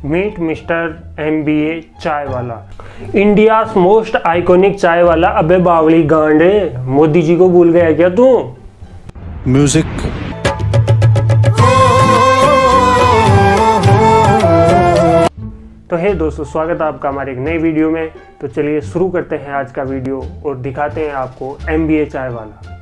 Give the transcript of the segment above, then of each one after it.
Meet mister MBA चाय वाला, India's most iconic चाय वाला। अबे बावली गांडे, मोदी जी को भूल गया क्या तू? म्यूजिक। तो हे दोस्तों, स्वागत है आपका हमारे एक नई वीडियो में। तो चलिए शुरू करते हैं आज का वीडियो और दिखाते हैं आपको MBA चाय वाला।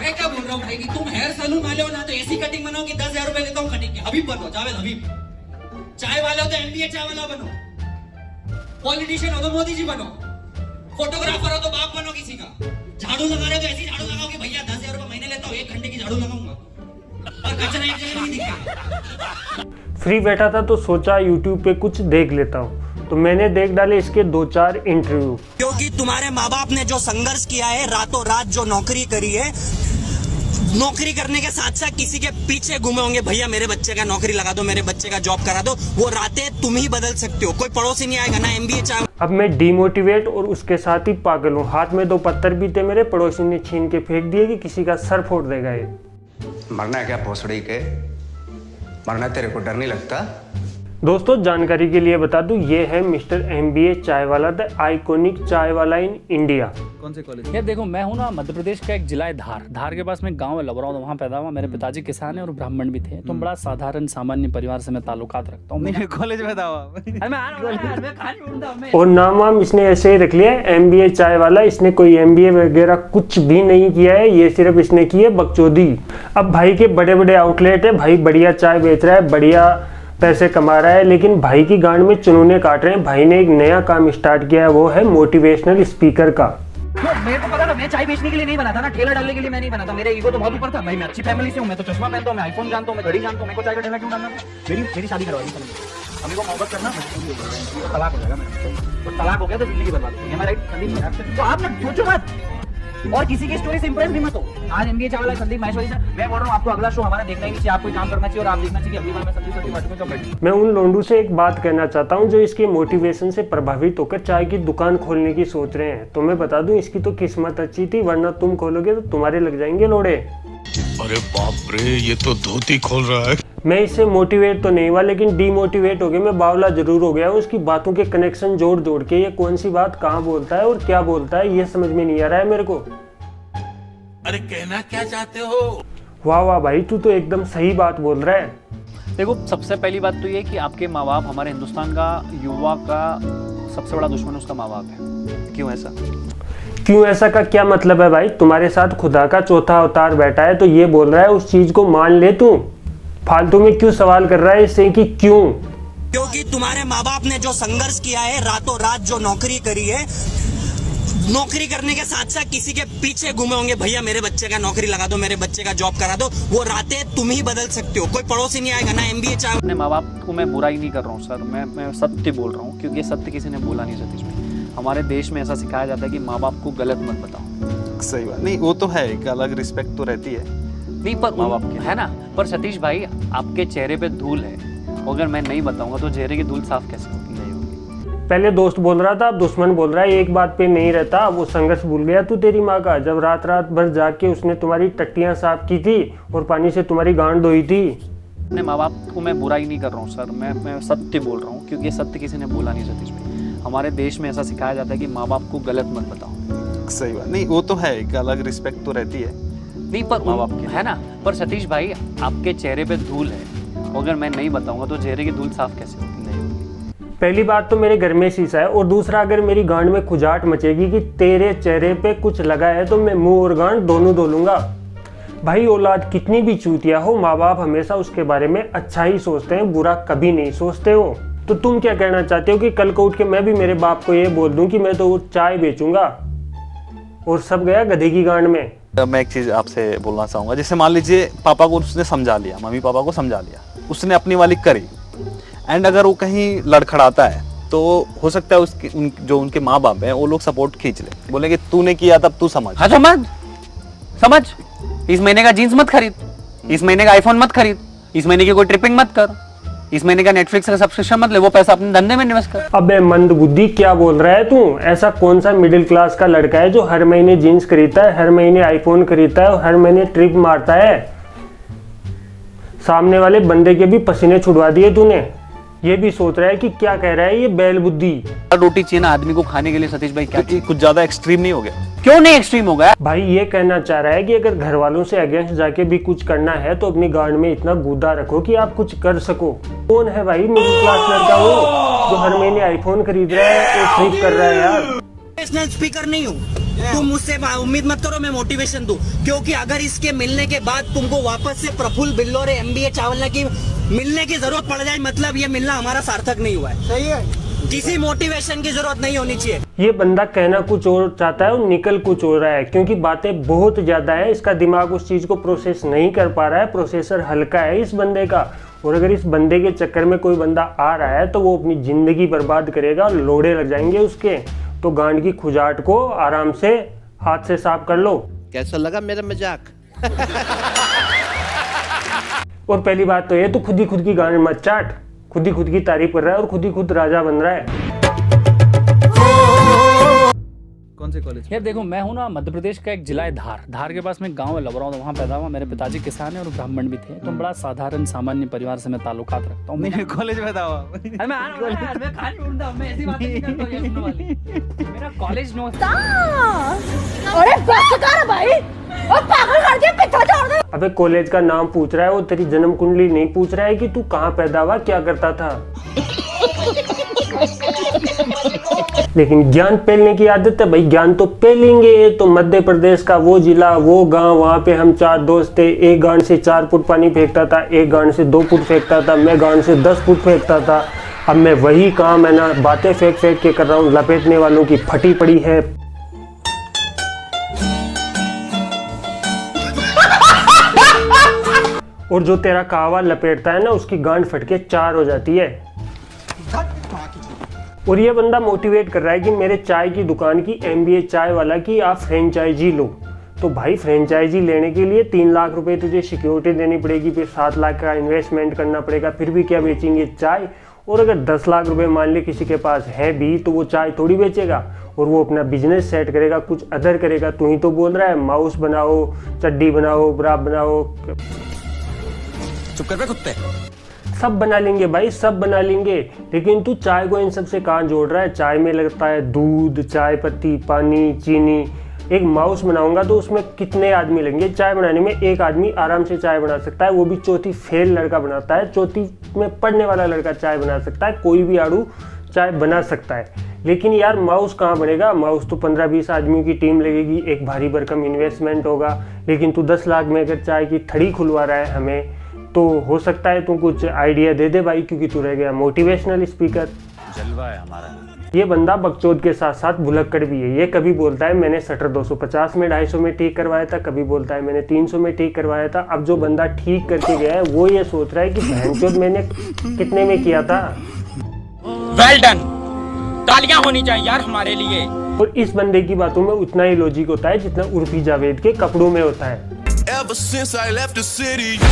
मैं क्या बोल रहा हूँ भाई कि तुम हेयर सैलून वाले हो ना, तो ऐसी कटिंग बनाओ कि 10,000 रुपए लेता हूँ कटिंग के। हबीब बनो, जावेद हबीब। चाय वाले हो तो MBA चाय वाला बनो। पॉलिटिशियन हो तो मोदी जी बनो। फोटोग्राफर हो तो बाप बनो किसी का। झाड़ू लगा रहे हो तो ऐसी झाड़ू लगाओ कि भैया 10,000 रुपए महीने लेता हूँ, 1 घंटे की झाड़ू लगाऊंगा और कचरा एक जगह नहीं दिखेगा। फ्री बैठा था तो सोचा YouTube पे कुछ देख लेता हूँ, तो मैंने देख डाले इसके 2-4 इंटरव्यू। क्योंकि तुम्हारे माँ बाप ने जो संघर्ष किया है, रातों रात जो नौकरी करी है, नौकरी करने के साथ साथ किसी के पीछे घूमे होंगे, भैया मेरे बच्चे का नौकरी लगा दो, मेरे बच्चे का जॉब करा दो। वो रातें तुम ही बदल सकते हो, कोई पड़ोसी नहीं आएगा ना। MBA चाय। अब मैं डिमोटिवेट और उसके साथ ही पागल हूँ। हाथ में 2 पत्थर भी थे मेरे, पड़ोसी ने छीन के फेंक दिए कि किसी का सर फोड़ देगा ये। मरना है क्या भोसड़ी के? मरना तेरे को डर नहीं लगता? दोस्तों जानकारी के लिए बता दूं, ये है मिस्टर MBA चाय वाला, द आइकॉनिक चाय वाला इन इंडिया। कौन से कॉलेज? यार देखो, मैं हूँ ना मध्य प्रदेश का एक जिला है धार के पास में गांव है लबराव, वहाँ पैदा हुआ। मेरे पिताजी किसान है और ब्राह्मण भी थे, तो बड़ा साधारण सामान्य परिवार से मैं ताल्लुकात रखता हूँ। कॉलेज में था। और नाम वाम इसने ऐसे ही रख लिया है, MBA चाय वाला। इसने कोई MBA वगैरह कुछ भी नहीं किया है, ये सिर्फ इसने की है बकचोदी। अब भाई के बड़े बड़े आउटलेट है, भाई बढ़िया चाय बेच रहा है, बढ़िया पैसे कमा रहा है, लेकिन भाई की गांड में चुनूने काट रहे हैं। भाई ने एक नया काम स्टार्ट किया है, वो है मोटिवेशनल स्पीकर का। मेरे को पता था, मैं चाय बेचने के लिए नहीं बना था ना, ठेला डालने के लिए मैं नहीं बना था। मेरा ईगो तो बहुत ऊपर था भाई। मैं अच्छी फैमिली से हूँ, मैं तो चश्मा पहनता हूँ, मैं आईफोन जानता हूँ, मैं घड़ी जानता हूँ, मेरे को चाय का ठेला क्यों डालना? मेरी शादी करवा दी। हमें को मोहब्बत करना तो तलाक हो जाएगा मेरा, तो तलाक हो गया तो जिंदगी बर्बाद हो गई। राइट? तो आप ना सोचो मत और किसी की स्टोरी से इंप्रेस भी मत हो। आज MBA चाय वाला संदीप माहेश्वरी से मैं बोल रहा हूँ, आपको अगला शो हमारा देखना ही चाहिए। आपको कोई काम करना चाहिए और आप देखना चाहिए कि अगली बार मैं संदीप मैं उन लोंडू से एक बात कहना चाहता हूँ जो इसके मोटिवेशन से प्रभावित होकर चाय की दुकान खोलने की सोच रहे हैं। तो मैं बता दूं, इसकी तो किस्मत अच्छी थी, वरना तुम खोलोगे तो तुम्हारे लग जाएंगे लोड़े। अरे बाप रे, ये तो धोती खोल रहा है। मैं इससे मोटिवेट तो नहीं हुआ, लेकिन डीमोटिवेट हो गया। मैं बावला जरूर हो गया हूँ। उसकी बातों के कनेक्शन जोड़ के ये कौन सी बात कहाँ बोलता है और क्या बोलता है, ये समझ में नहीं आ रहा है मेरे को। अरे कहना क्या चाहते हो? वाह वाह भाई, तू तो एकदम सही बात बोल रहा है। देखो, सबसे पहली बात तो ये कि आपके माँ बाप, हमारे हिंदुस्तान का युवा का सबसे बड़ा दुश्मन उसका माँ बाप है। क्यों ऐसा? क्यों ऐसा का क्या मतलब है भाई? तुम्हारे साथ खुदा का चौथा अवतार बैठा है तो ये बोल रहा है, उस चीज को मान ले। तू फालतू में क्यों सवाल कर रहा है इससे कि क्यों? क्योंकि तुम्हारे माँ बाप ने जो संघर्ष किया है, रातों रात जो नौकरी करी है, नौकरी करने के साथ साथ किसी के पीछे घूमे होंगे, भैया मेरे बच्चे का नौकरी लगा दो, मेरे बच्चे का जॉब करा दो। वो रातें तुम ही बदल सकते हो, कोई पड़ोसी नहीं आएगा ना। MBA चाय। अपने माँ बाप को मैं बुराई नहीं कर रहा हूँ सर, मैं सत्य बोल रहा हूँ, क्योंकि सत्य किसी ने बोला नहीं सतीश में। हमारे देश में ऐसा सिखाया जाता है कि माँ बाप को गलत मत बताओ। सही बात नहीं, वो तो है, एक अलग रिस्पेक्ट तो रहती है नहीं, पर माँ बाप की है ना। पर सतीश भाई, आपके चेहरे पे धूल है, अगर मैं नहीं बताऊंगा तो चेहरे की धूल साफ कैसे होगी? नहीं होगी। पहले दोस्त बोल रहा था, अब दुश्मन बोल रहा है। एक बात पे नहीं रहता। वो संघर्ष भूल गया तू तेरी माँ का, जब रात भर जाग के उसने तुम्हारी टट्टियां साफ की थी और पानी से तुम्हारी गांड धोई थी। अपने माँ बाप को मैं बुराई नहीं कर रहा हूँ सर, मैं सत्य बोल रहा हूँ, क्योंकि सत्य किसी ने बोला नहीं सतीश भाई। हमारे देश में ऐसा सिखाया जाता है कि माँ बाप को गलत मत बताओ। सही बात नहीं, वो तो है, एक अलग रिस्पेक्ट तो रहती है। नहीं, पर माँ बाप की है ना। पर सतीश भाई, आपके चेहरे पे धूल है, अगर मैं नहीं बताऊंगा तो चेहरे की धूल साफ कैसे होगी? नहीं होगी। पहली बात तो मेरे घर में शीशा है, और दूसरा, अगर मेरी गांड में खुजाट मचेगी कि तेरे चेहरे पे कुछ लगा है तो मैं मुंह और गांड दोनों धो लूंगा। भाई औलाद कितनी भी चूतिया हो, माँ बाप हमेशा उसके बारे में अच्छा ही सोचते हैं, बुरा कभी नहीं सोचते हो। तो तुम क्या कहना चाहते हो कि कल को उठ के मैं भी मेरे बाप को ये बोल दूं कि मैं तो चाय बेचूंगा और सब गया गधे की गांड में? मैं एक चीज आपसे बोलना चाहूंगा, जैसे मान लीजिए पापा को उसने समझा लिया, मम्मी पापा को समझा लिया, उसने अपनी वाली करी, एंड अगर वो कहीं लड़खड़ाता है तो हो सकता है उसकी जो उनके माँ बाप हैं वो लोग सपोर्ट खींच ले, बोले कि तूने किया तब तू समझ। हाँ, समझ। इस महीने का जीन्स मत खरीद, इस महीने का आईफोन मत खरीद, इस महीने की कोई ट्रिपिंग मत कर, इस महीने का नेटफ्लिक्स का सब्सक्रिप्शन मत ले, वो पैसा अपने धंधे में इन्वेस्ट कर। अबे मंद बुद्धि, क्या बोल रहा है तू? ऐसा कौन सा मिडिल क्लास का लड़का है जो हर महीने जीन्स खरीदता है, हर महीने आईफोन खरीदता है और हर महीने ट्रिप मारता है? सामने वाले बंदे के भी पसीने छुड़वा दिए तूने। ये भी सोच रहा है कि क्या कह रहा है ये बैल बुद्धि। रोटी चाहिए ना आदमी को खाने के लिए सतीश भाई, क्या क्योंकि कुछ ज्यादा एक्सट्रीम नहीं हो गया। क्यों नहीं एक्सट्रीम हो गया? भाई ये कहना चाह रहा है कि अगर घर वालों से अगेंस्ट जाके भी कुछ करना है तो अपनी गांड में इतना गुदा रखो कि आप कुछ कर सको। कौन है भाई मिडिल क्लास लड़का वो जो हर महीने आईफोन खरीद रहा है और ट्रिप कर रहा है यार। मोटिवेशनल स्पीकर नहीं हूँ, तुम मुझसे उम्मीद मत करो मैं मोटिवेशन दूं, क्योंकि अगर इसके मिलने के बाद तुमको वापस से प्रफुल्ल बिल्लोर MBA चावला की मिलने की जरूरत पड़ जाए, मतलब ये मिलना हमारा सार्थक नहीं हुआ है। सही है, किसी मोटिवेशन की जरूरत नहीं होनी चाहिए। ये बंदा कहना कुछ और चाहता है और निकल कुछ हो रहा है, क्योंकि बातें बहुत ज्यादा है। इसका दिमाग उस चीज को प्रोसेस नहीं कर पा रहा है, प्रोसेसर हल्का है इस बंदे का। और अगर इस बंदे के चक्कर में कोई बंदा आ रहा है तो वो अपनी जिंदगी बर्बाद करेगा और लोड़े लग जाएंगे उसके। तो गांड की खुजाट को आराम से हाथ से साफ कर लो। कैसा लगा मेरा मजाक? और पहली बात तो ये तो खुद ही की गांड मत चाट, खुद ही खुद की तारीफ कर रहा है और खुद ही खुद राजा बन रहा है। कौन से कॉलेज? यार देखो, मैं हूँ ना मध्य प्रदेश का एक जिला है धार। धार के पास में गांव है लबराव, वहाँ पैदा हुआ। मेरे पिताजी किसान है और ब्राह्मण भी थे, तो बड़ा साधारण सामान्य परिवार से मैं ताल्लुकात रखता हूँ। नहीं, कॉलेज में था वो। अरे मैं कहानी ढूंढता हूँ, मैं ऐसी बातें नहीं करता हूँ ये सुनने वाली। मेरा कॉलेज नो। अरे बस कर भाई, और पागल कर दिया, पीछा छोड़ दे। अबे कॉलेज का नाम पूछ रहा है, वो तेरी जन्म कुंडली नहीं पूछ रहा है कि तू कहाँ पैदा हुआ, क्या करता था। लेकिन ज्ञान पेलने की आदत है भाई, ज्ञान तो पेलेंगे। तो मध्य प्रदेश का वो जिला, वो गांव, वहाँ पे हम 4 दोस्त थे। एक गांड से 4 फुट पानी फेंकता था, एक गांड से 2 फुट फेंकता था, मैं गांड से 10 फुट फेंकता था। अब मैं वही काम है ना, बातें फेंक फेंक के कर रहा हूँ। लपेटने वालों की फटी पड़ी है। और जो तेरा कहवा लपेटता है ना, उसकी गांड फट के 4 हो जाती है। और ये बंदा मोटिवेट कर रहा है कि मेरे चाय की दुकान की MBA चाय वाला की आप फ्रेंचाइजी लो। तो भाई फ्रेंचाइजी लेने के लिए 3 लाख रुपए तुझे सिक्योरिटी देनी पड़ेगी, फिर 7 लाख का इन्वेस्टमेंट करना पड़ेगा, फिर भी क्या बेचेंगे चाय। और अगर 10 लाख रुपए मान ले किसी के पास है भी, तो वो चाय थोड़ी बेचेगा और वो अपना बिजनेस सेट करेगा, कुछ अदर करेगा। तू ही तो बोल रहा है माउस बनाओ, चड्डी बनाओ, ब्रा बनाओ। चुप कर बे कुत्ते। सब बना लेंगे भाई, सब बना लेंगे, लेकिन तू चाय को इन सब से कहाँ जोड़ रहा है। चाय में लगता है दूध, चाय पत्ती, पानी, चीनी। एक माउस बनाऊंगा तो उसमें कितने आदमी लगेंगे चाय बनाने में। एक आदमी आराम से चाय बना सकता है, वो भी चौथी फेल लड़का बनाता है। चौथी में पढ़ने वाला लड़का चाय बना सकता है, कोई भी आड़ू चाय बना सकता है। लेकिन यार माउस कहाँ बनेगा। माउस तो 15-20 आदमियों की टीम लगेगी, एक भारी भरकम इन्वेस्टमेंट होगा। लेकिन तू 10 लाख में अगर चाय की थड़ी खुलवा रहा है हमें, तो हो सकता है तू कुछ आइडिया दे दे भाई, क्योंकि तू रह गया मोटिवेशनल स्पीकर। जलवा है हमारा। ये बंदा बकचोद के साथ साथ भुलक्कड़ भी है। ये कभी बोलता है मैंने शटर 250 में 250 में ठीक करवाया था, कभी बोलता है मैंने 300 में ठीक करवाया था। अब जो बंदा ठीक करके गया है वो ये सोच रहा है कि बहनचोद मैंने कितने में किया था। वेल डन, तालियां होनी चाहिए यार हमारे लिए। और इस बंदे की बातों में उतना ही लॉजिक होता है जितना उर्फी जावेद के कपड़ों में होता है। Ever since I left the city, you.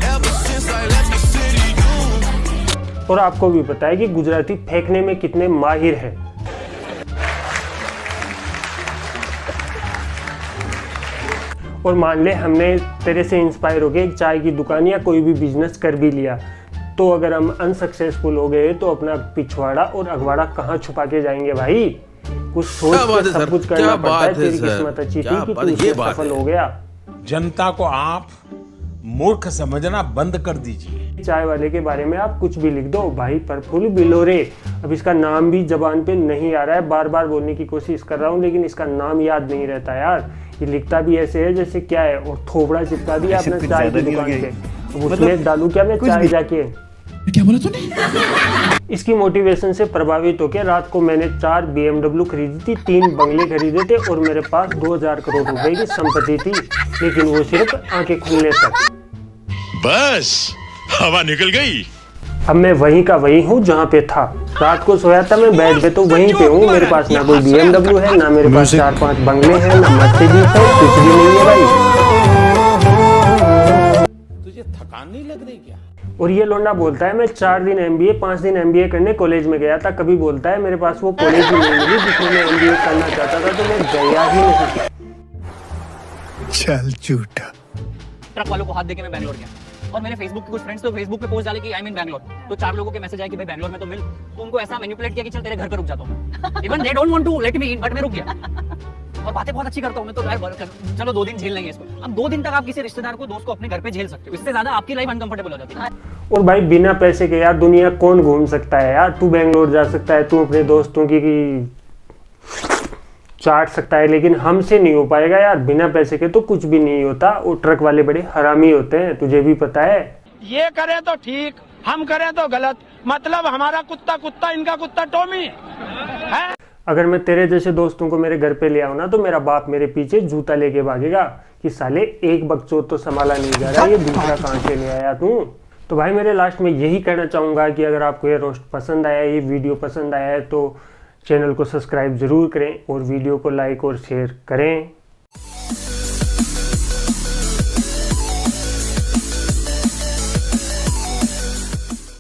Ever since I left the city, you. और आपको भी पता है कि गुजराती फेंकने में कितने माहिर हैं। और मान ले हमने तेरे से इंस्पायर हो गए एक चाय की दुकान या कोई भी बिजनेस कर भी लिया, तो अगर हम अनसक्सेसफुल हो गए तो अपना पिछवाड़ा और अगवाड़ा कहाँ छुपा के जाएंगे भाई। कुछ सोच के सब कुछ करना पड़ता है। तेरी किस्मत अच्छी थी कि तू इसमें सफल हो गया। जनता को आप मूर्ख समझना बंद कर दीजिए। चाय वाले के बारे में आप कुछ भी लिख दो भाई, प्रफुल्ल बिलोरे। अब इसका नाम भी जबान पे नहीं आ रहा है, बार बार बोलने की कोशिश कर रहा हूँ लेकिन इसका नाम याद नहीं रहता यार। ये लिखता भी ऐसे है जैसे क्या है, और थोबड़ा चिपका दिया अपने चाय की दुकान पे। उसमें डालू क्या मैं चाय जाके। क्या बोला तूने? इसकी मोटिवेशन से प्रभावित होकर रात को मैंने 4 BMW खरीदी थी, 3 बंगले खरीदे थे और मेरे पास 2000 करोड़ रुपए की संपत्ति थी, लेकिन वो सिर्फ आंखें खुलने तक। बस हवा निकल गई। अब मैं वहीं का वहीं हूँ जहाँ पे था। रात को सोया था मैं बेड पे, तो वहीं पे हूँ। मेरे पास ना कोई BMW है, ना मेरे पास 4-5 बंगले हैं, ना मर्सिडीज है, कुछ भी नहीं है भाई। तुझे थकान नहीं लग रही क्या? और ये लोंडा बोलता है मैं 4 दिन MBA 5 दिन MBA करने कॉलेज में गया था। कभी बोलता है मेरे पास वो कॉलेज ही नहीं मिली जिसमें मैं MBA करना चाहता था, तो मैं गया ही नहीं। चल झूठा। ट्रक वालों को हाथ देके मैं बैंगलोर गया, और मेरे फेसबुक के कुछ फ्रेंड्स तो फेसबुक पे पोस्ट डाले कि आई मीन बैंगलोर, तो 4 लोगों के मैसेज आए कि भाई बैंगलोर में तो मिल, तो उनको ऐसा मैनिपुलेट किया कि चल तेरे घर पे रुक जाता हूँ। Even they don't want to let me in, but मैं रुक गया, और बातें बहुत अच्छी करता हूँ मैं, तो यार चलो 2 दिन झेल लेंगे इसको। अब 2 दिन तक आप किसी रिश्तेदार को, दोस्त को अपने घर पे झेल सकते हो, इससे ज्यादा आपकी लाइफ अनकंफर्टेबल हो जाती है। और भाई बिना पैसे के यार दुनिया कौन घूम सकता है यार। तू बेंगलोर जा सकता है, तू अपने दोस्तों की चाट सकता है, लेकिन हमसे नहीं हो पाएगा यार। बिना पैसे के तो कुछ भी नहीं होता। और ट्रक वाले बड़े हरामी होते हैं, तुझे भी पता है। ये करे तो ठीक, हम करें तो गलत, मतलब हमारा कुत्ता कुत्ता, इनका कुत्ता टॉमी है। अगर मैं तेरे जैसे दोस्तों को मेरे घर पे ले आऊं ना, तो मेरा बाप मेरे पीछे जूता लेके भागेगा कि साले एक बकचोद तो संभाला नहीं जा रहा, ये दूसरा कहां से ले आया तू। तो भाई मेरे लास्ट में यही कहना चाहूँगा कि अगर आपको ये रोस्ट पसंद आया, ये वीडियो पसंद आया है, तो चैनल को सब्सक्राइब ज़रूर करें और वीडियो को लाइक और शेयर करें।